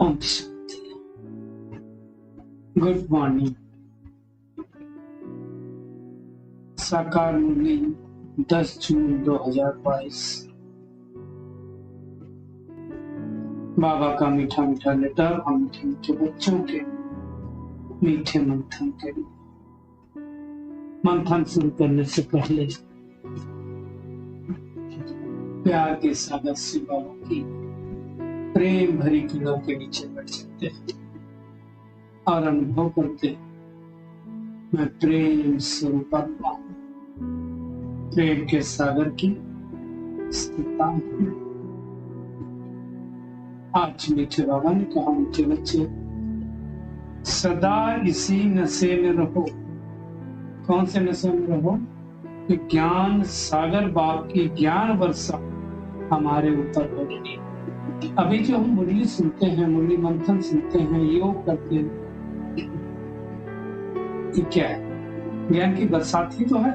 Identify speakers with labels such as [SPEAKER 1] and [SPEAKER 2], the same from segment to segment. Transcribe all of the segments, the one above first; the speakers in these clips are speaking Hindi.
[SPEAKER 1] ओम शांति। Good morning. साकार मुरली 10 जून 2022। बाबा का मीठा मीठा लेटर और मीठे मीठे बच्चों के मीठे मंथन के लिए। मंथन शुरू करने से पहले प्यार के सागर से बाबा की प्रेम भरी किरणों के नीचे बैठ सकते हैं और अनुभव करते हैं, मैं प्रेम स्वरूप आत्मा हूं, प्रेम के सागर की स्थिति हूं। आज मीठे बाबा ने कहा, मीठे बच्चे सदा इसी नशे में रहो। कौन से नशे में रहो? कि ज्ञान सागर बाप की ज्ञान वर्षा हमारे ऊपर हो रही है। अभी जो हम मुरली सुनते हैं, मुरली मंथन सुनते हैं, योग करते हैं, ये क्या है? ज्ञान की बरसात ही तो है।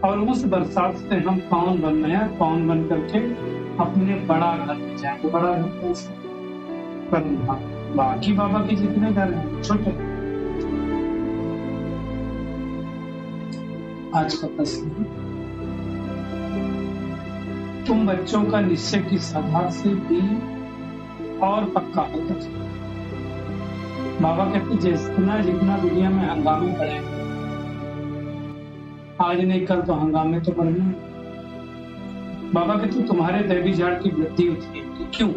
[SPEAKER 1] और उस बरसात से हम पावन बन रहे हैं, पावन बन करके अपने बड़ा घर में जाएंगे। बड़ा घर कैसे? पर बाकी बाबा के जितने घर हैं छोटे। आज का प्रश्न है, तुम बच्चों का निश्चय किस आधार से भी और पक्का होता है? बाबा कहते जितना जितना दुनिया में हंगामे पड़े, आज नहीं कल तो हंगामे तो बढ़ने। बाबा कहते तुम्हारे दैवी झाड़ की वृद्धि होती है। क्यों?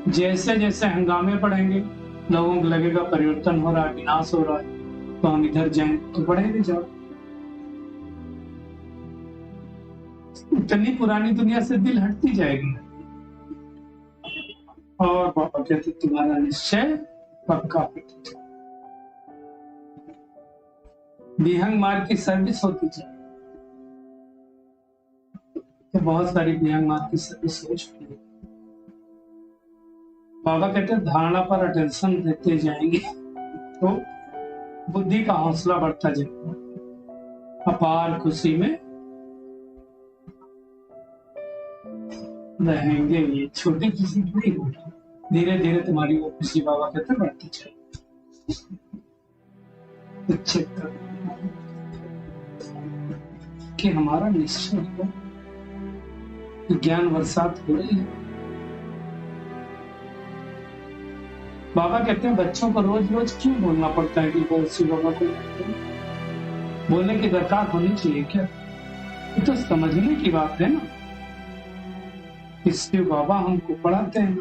[SPEAKER 1] जैसे जैसे हंगामे पड़ेंगे, लोगों को लगेगा परिवर्तन हो रहा है, विनाश हो रहा है, तो हम इधर जाएं तो बढ़ेंगे जाओ। इतनी पुरानी दुनिया से दिल हटती जाएगी। और बाबा कहते तुम्हारा निश्चय पक्का होता। विहंग मार्ग की सर्विस होती जाए, तो बहुत सारी विहंग मार्ग की सर्विस हो चुकी है। बाबा कहते धारणा पर अटेंशन देते जाएंगे तो बुद्धि का हौसला बढ़ता जाएगा। अपार खुशी में रहेंगे। ये छोटी खुशी नहीं होगी, धीरे धीरे तुम्हारी वो खुशी बाबा कहते बढ़ती जाएगी। चेक कर कि हमारा निश्चय हो, ज्ञान बरसात हो रही है। बाबा कहते हैं बच्चों को रोज रोज क्यों बोलना पड़ता है कि बाबा को बोलने की दरकार होनी चाहिए क्या? ये तो समझने की बात है ना। इसलिए बाबा हमको पढ़ाते हैं,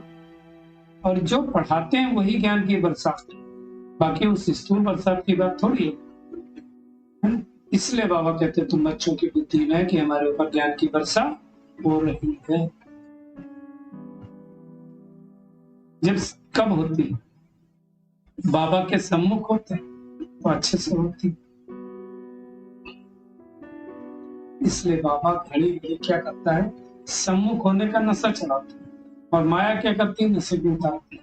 [SPEAKER 1] और जो पढ़ाते हैं वही ज्ञान की बरसात है। बाकी उस स्थूल बरसात की बात थोड़ी है। इसलिए बाबा कहते हैं तुम बच्चों की बुद्धि में कि हमारे ऊपर ज्ञान की वर्षा हो रही है। जब कब होती? बाबा के सम्मुख होते तो अच्छे से होती। इसलिए बाबा घड़ी घड़ी क्या करता है? सम्मुख होने का नशा चलाते हैं, और माया क्या करती है? नशे को उतारती है।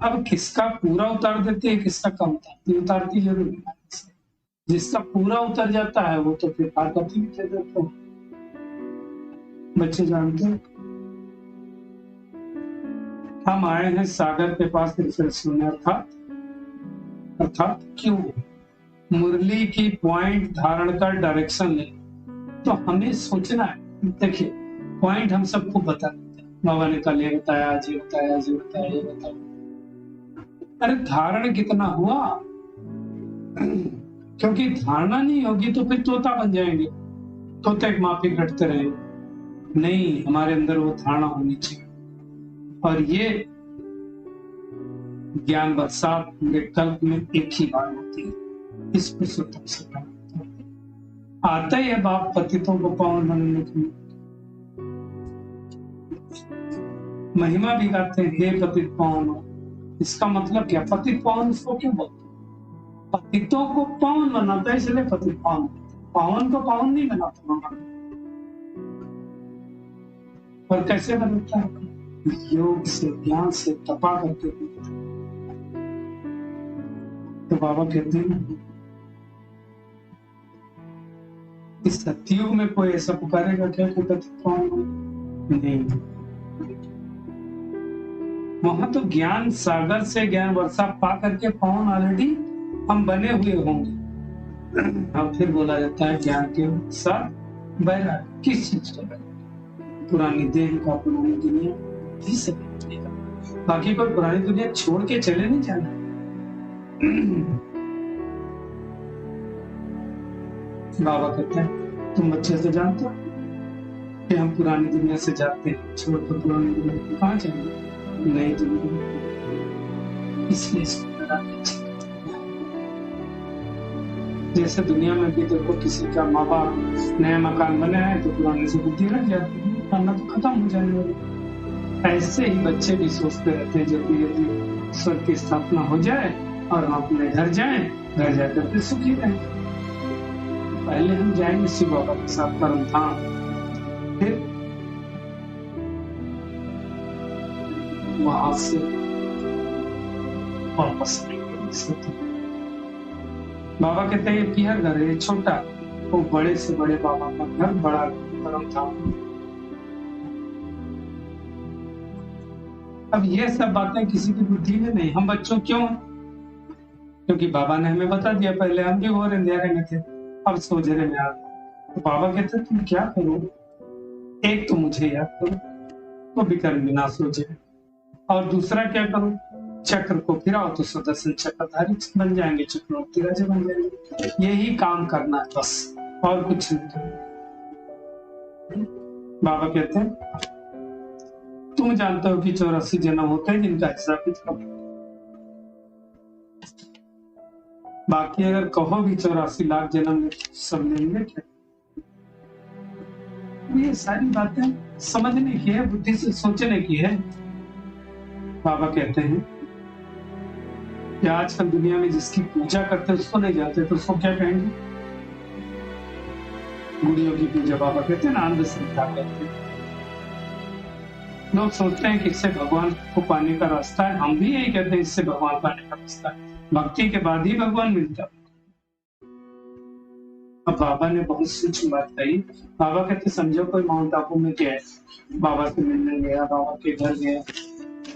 [SPEAKER 1] अब किसका पूरा उतार देती है, किसका कम उतारती है? उतारती जरूर है। जिसका पूरा उतर जाता है वो तो फिर आकर्षित भी दे देते हैं। बच्चे जानते हैं हम आए हैं सागर के पास रिसर्च में, अर्थात क्यों? मुरली की पॉइंट धारण का डायरेक्शन ले तो हमें सोचना है। देखिए पॉइंट हम सबको बता देते हैं, बाबा ने कल ये बताया, आज ये बताया, आज ये बताया, ये बताया। अरे धारण कितना हुआ? क्योंकि धारणा नहीं होगी तो फिर तोता बन जाएंगे, तोते एक माफी रटते रहेंगे। नहीं, हमारे अंदर वो धारणा होनी चाहिए। और ये ज्ञान बरसात पूरे कल्प में एक ही बार होती है। इस पुरुषोत्तम से आता ही है बाप पतितों को पावन बनने के लिए। महिमा भी गाते हैं, हे पतित पावन। इसका मतलब क्या? पतित पावन इसको क्यों बोलते? पतितों को पावन बनाता है, इसलिए पतित पावन। पावन को पावन नहीं बनाता। और कैसे बनाता है? योग से, ज्ञान से, तपा करके। तो बाबा कहते हैं इस सतयुग में कोई ऐसा पुकारेगा क्या कि पतित पावन? नहीं। वहां तो ज्ञान सागर से ज्ञान वर्षा पा करके पवन ऑलरेडी हम बने हुए होंगे। अब फिर बोला जाता है ज्ञान के साथ बैराग। किस चीज का बैराग? पुरानी देह का, पुरानी दुनिया ही से बचेगा। बाकी कोई पुरानी दुनिया छोड़ के चले नहीं जाना। बाबा कहते हैं तुम बच्चे से जानते हो कि हम पुरानी दुनिया से जाते हैं, छोड़ कर पुरानी दुनिया को कहाँ जाएंगे? नई दुनिया। इसलिए जैसे दुनिया में भी देखो किसी का माँ बाप नया मकान बना है तो पुराने से बुद्धि रख जाती है, खाना तो खत्म हो जाने वाली। ऐसे ही बच्चे भी सोचते रहते हैं जल्दी जल्दी स्वर्ग की स्थापना हो जाए और हम अपने घर जाएं, घर जाकर के सुखी रहें। पहले हम जाएंगे शिव बाबा के साथ परम धाम, फिर वहां से वापस आएंगे। बाबा कहते हैं ये घर है छोटा, वो बड़े से बड़े बाबा का घर बड़ा परम धाम। अब ये सब बातें किसी की बुद्धि में नहीं। हम बच्चों क्यों? क्योंकि बाबा ने हमें बता दिया। पहले हम भी घोर अंधेरे में थे, अब सोझरे में आ गए। तो बाबा कहते तुम क्या करो, एक तो मुझे याद करो, वो भी कर्म बिना सोचे, और दूसरा क्या करो, चक्र को फिराओ तो सुदर्शन चक्रधारी बन जाएंगे, चक्रवर्ती राजा बन जाएंगे। यही काम करना है बस, और कुछ नहीं करना। बाबा कहते हैं तुम जानते हो कि 84 जन्म होते हैं जिनका हिसाब किताब, बाकी अगर कहो भी 84 लाख जन्म सब लेंगे क्या? ये सारी बातें समझने की है, बुद्धि से सोचने की है। बाबा कहते हैं कि आजकल दुनिया में जिसकी पूजा करते हैं उसको नहीं जाते तो उसको क्या कहेंगे? गुड़ियों की पूजा बाबा कहते हैं ना, अंधश्रद्धा कहते हैं। लोग सोचते हैं कि इससे भगवान को पाने का रास्ता है। हम भी यही कहते हैं इससे भगवान पाने का रास्ता है, भक्ति के बाद ही भगवान मिलता है। अब बाबा ने बहुत सूक्ष्म बात कही। बाबा कहते समझो कोई माउंट आबू में गया, बाबा से मिलने गया, बाबा के घर गया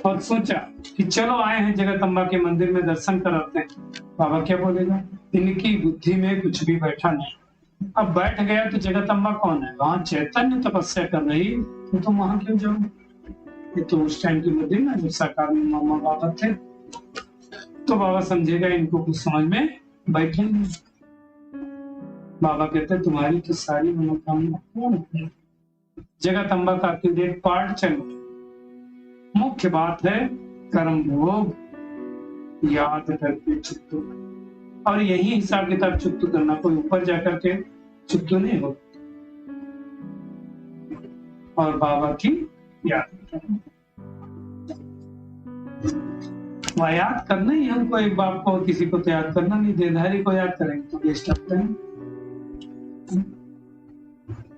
[SPEAKER 1] और सोचा कि चलो आए हैं जगदम्बा के मंदिर में दर्शन कराते हैं। बाबा क्या बोलेगा? इनकी बुद्धि में कुछ भी बैठा नहीं। अब बैठ गया तो जगदम्बा कौन है? वहां चैतन्य तपस्या कर रही, तो तुम वहां क्यों जाओ? ये तो उस टाइम की बुद्धि ना, जब साकार में मामा बाबा थे। तो बाबा समझेगा इनको कुछ समझ में बैठेंगे। बाबा कहते हैं तुम्हारी तो सारी मनोकामना पूर्ण है। जगदम्बा का अपडेट पार्ट चलो। मुख्य बात है कर्म भोग याद करके चुप्तू, और यही हिसाब किताब चुप्तू करना, कोई ऊपर जाकर के चुप्तू नहीं हो। और बाबा की याद करना, याद करना ही हमको। एक बाप को किसी को तो याद करना नहीं, देधारी को याद करेंगे तो वेस्ट लगता है।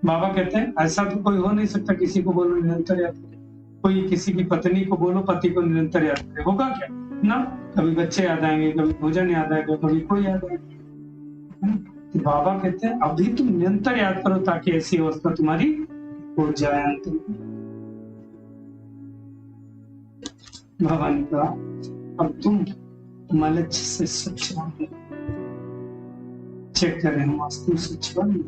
[SPEAKER 1] बाबा कहते हैं ऐसा तो कोई हो नहीं सकता किसी को बोलो निरंतर याद करे। कोई किसी की पत्नी को बोलो पति को निरंतर याद करे, होगा क्या ना? कभी बच्चे याद आएंगे, कभी भोजन याद आएगा, कभी कोई याद आएगा। तो बाबा कहते हैं अभी तुम निरंतर याद करो ताकि ऐसी अवस्था तुम्हारी हो जाए। अंत भगवान का अब तुम मलच से स्वच्छ बनो। चेक करें हम वास्तु स्वच्छ बन।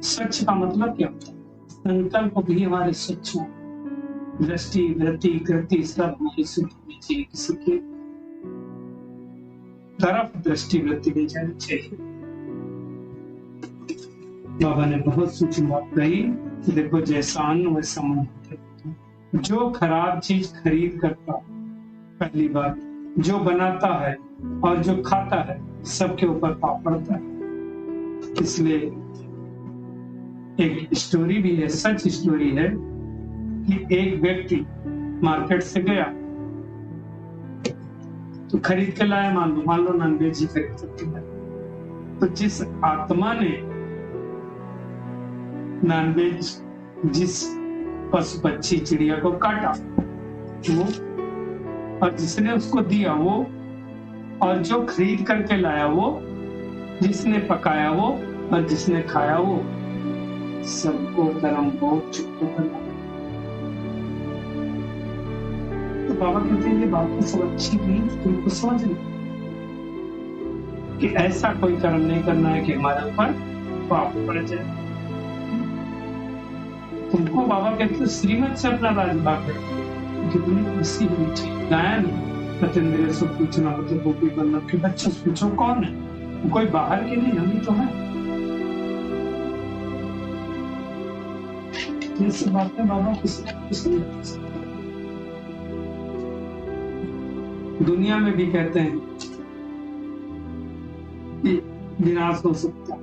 [SPEAKER 1] स्वच्छ का मतलब क्या होता है? संकल्प भी हमारे स्वच्छ हो, दृष्टि वृत्ति कृति सब हमारी शुद्ध होनी चाहिए। किसी की तरफ दृष्टि वृत्ति नहीं जानी चाहिए। बाबा ने बहुत सूक्ष्म बात कही कि देखो जैसा अन्न वैसा मन होता है। जो खराब चीज खरीद करता, पहली बात, जो बनाता है और जो खाता है सबके ऊपर पाप पड़ता है। इसलिए एक स्टोरी भी है, सच स्टोरी है कि एक व्यक्ति मार्केट से गया तो खरीद के लाया, मान लो नॉनवेज ही खरीद सकते हैं। तो जिस आत्मा ने नॉनवेज जिस पशु पक्षी चिड़िया को काटा वो, और जिसने उसको दिया वो, और जो खरीद करके लाया वो, जिसने पकाया वो और जिसने खाया वो, सबको कर्म भोग चुप करना। तो बाबा कहते हैं ये बातें सब अच्छी नहीं, तुमको समझ नहीं कि ऐसा कोई कर्म नहीं करना है कि हमारे ऊपर पाप पड़ जाए। तुमको बाबा कहते हैं श्रीमत से अपना राजभाग है, कितनी खुशी हुई थी। गायन सत्येंद्र से पूछना हो तो गोपी बल्लभ के बच्चे से पूछो कौन है, कोई बाहर के नहीं, हम ही तो है। ये सब बातें बाबा किसी नहीं सकते। दुनिया में भी कहते हैं कि विनाश हो सकता है,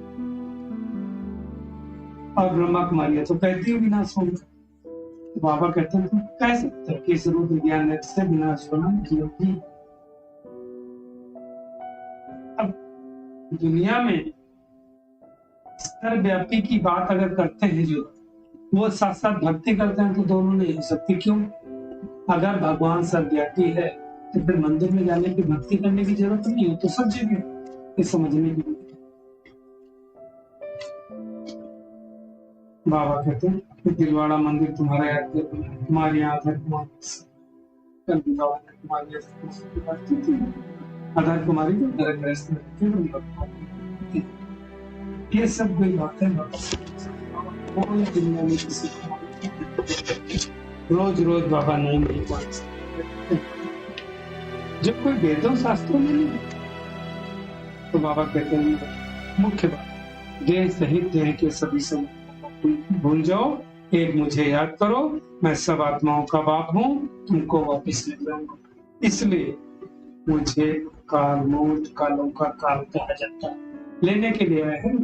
[SPEAKER 1] और ब्रह्मा कुमारी तो कहती है विनाश होगा। तो बाबा कहते हैं तुम कह सकते हो कि इस रुद्र ज्ञान से विनाश होना क्योंकि अब दुनिया में सर्वव्यापी की बात अगर करते हैं जो वो साथ साथ भक्ति करते हैं तो दोनों नहीं हो सकती। क्यों? अगर भगवान सर्वव्यापी है तो फिर मंदिर में जाने की भक्ति करने की जरूरत नहीं है, तो सब जगह ये समझने की। बाबा कहते हैं कि दिलवाड़ा मंदिर तुम्हारा याद कर, हमारे यहाँ आधार कुमारी ये सब कोई बातें दुनिया में किसी रोज रोज बाबा नहीं मान सकते। जब कोई वेदों शास्त्रों में नहीं तो बाबा कहते हैं मुख्य बात देह सहित देह के सभी समय भूल जाओ, एक मुझे याद करो, मैं सब आत्माओं का बाप हूँ, तुमको वापिस ले जाऊंगा। इसलिए मुझे काल मूर्त कालों का काल कहा जाता है, लेने के लिए आया है।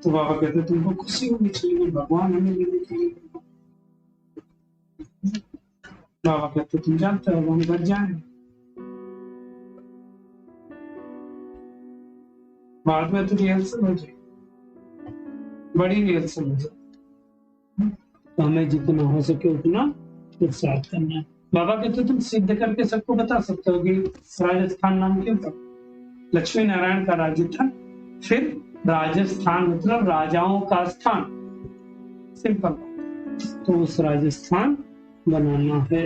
[SPEAKER 1] तो बाबा कहते तुमको खुशी होनी चाहिए, भगवान हमें लेने के लिए। बाबा कहते तुम जानते हो हम घर जाएंगे, बाद में तो रिहर्सल हो जाए, बड़ी रिहर्सल हो जाए, तो हमें जितना हो सके उतना उत्साह करना है। बाबा कहते तुम सिद्ध करके सबको बता सकते हो कि राजस्थान नाम क्यों था? लक्ष्मी नारायण का राज्य था, फिर राजस्थान मतलब राजाओं का स्थान, सिंपल। तो उस राजस्थान बनाना है।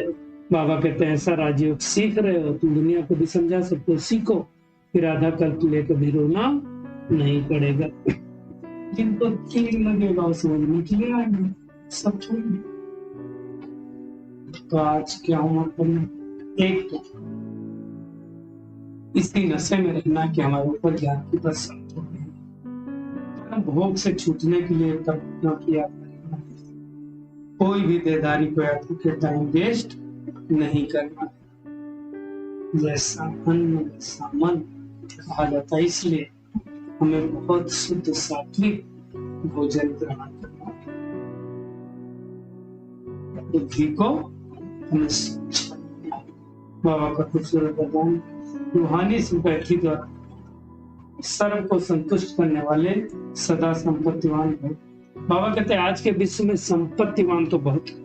[SPEAKER 1] बाबा कहते हैं ऐसा राजयोग सीख रहे हो, तुम दुनिया को भी समझा सकते हो, सीखो, फिर आधा कल्प लेकर भी रोना नहीं पड़ेगा। जिनको कील लगेगा वो समझने के लिए आएंगे, सब छोड़ेंगे। तो आज क्या होना करना, एक तो इसी नशे में रहना कि हमारे ऊपर ज्ञान की बरसात हो रही है। भोग से छूटने के लिए तब किया, कोई भी देदारी को यात्री के टाइम वेस्ट नहीं करना, जैसा अन्न वैसा मन कहा जाता है। इसलिए हमें बहुत शुद्ध सात्विक भोजन ग्रहण करना है, बुद्धि को हमें बाबा का खूबसूरत बयान रूहानी सिंपैथी द्वारा सर्व को संतुष्ट करने वाले सदा संपत्तिवान है। बाबा कहते हैं आज के विश्व में संपत्तिवान तो बहुत है,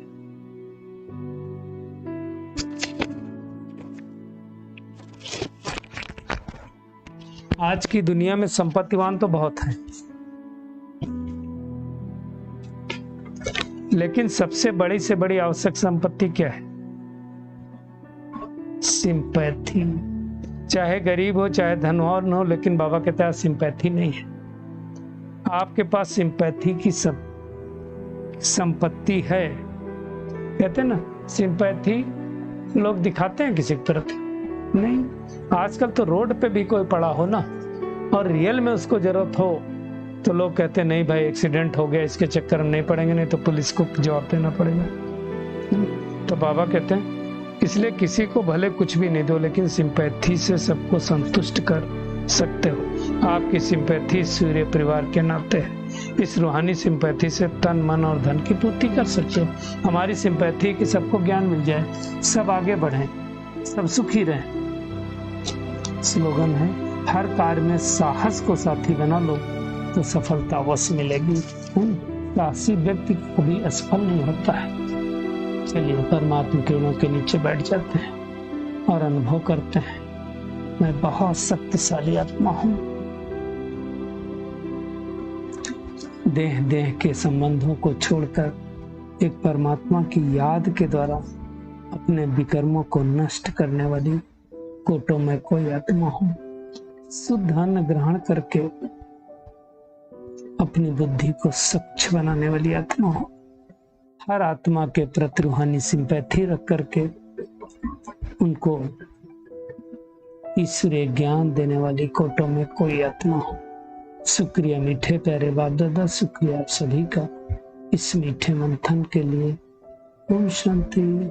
[SPEAKER 1] आज की दुनिया में संपत्तिवान तो बहुत हैं, लेकिन सबसे बड़ी से बड़ी आवश्यक संपत्ति क्या है? सिंपैथी। चाहे गरीब हो चाहे धनवान हो, लेकिन बाबा कहता है सिंपैथी नहीं है। आपके पास सिंपैथी की सब संपत्ति है। कहते हैं ना सिंपैथी लोग दिखाते हैं किसी तरफ नहीं। आजकल तो रोड पे भी कोई पड़ा हो ना और रियल में उसको जरूरत हो तो लोग कहते हैं नहीं भाई एक्सीडेंट हो गया, इसके चक्कर में नहीं पड़ेंगे, नहीं तो पुलिस को जवाब देना पड़ेगा। तो बाबा कहते हैं इसलिए किसी को भले कुछ भी नहीं दो, लेकिन सिंपैथी से सबको संतुष्ट कर सकते हो। आपकी सिंपैथी सूर्य परिवार के नाते है। इस रूहानी सिंपैथी से तन मन और धन की पूर्ति कर सकते हो। हमारी सिंपैथी कि सबको ज्ञान मिल जाए, सब आगे बढ़े, सब सुखी रहे। स्लोगन है हर कार्य में साहस को साथी बना लो तो सफलता अवश्य मिलेगी। साहसी व्यक्ति कभी असफल नहीं होता है। चलिए परमात्मा किरणों के नीचे बैठ जाते हैं और अनुभव करते हैं मैं बहुत शक्तिशाली आत्मा हूं। देह के संबंधों को छोड़कर एक परमात्मा की याद के द्वारा अपने विकर्मों को नष्ट करने वाली कोटों में कोई आत्मा हो, शुद्ध अन्न ग्रहण करके अपनी बुद्धि को स्वच्छ बनाने वाली आत्मा हो, हर आत्मा के प्रति रूहानी सिंपैथी रख करके उनको ईश्वरीय ज्ञान देने वाली कोटों में कोई आत्मा हो। शुक्रिया मीठे प्यारे बाप दादा, शुक्रिया आप सभी का इस मीठे मंथन के लिए। ओम शांति।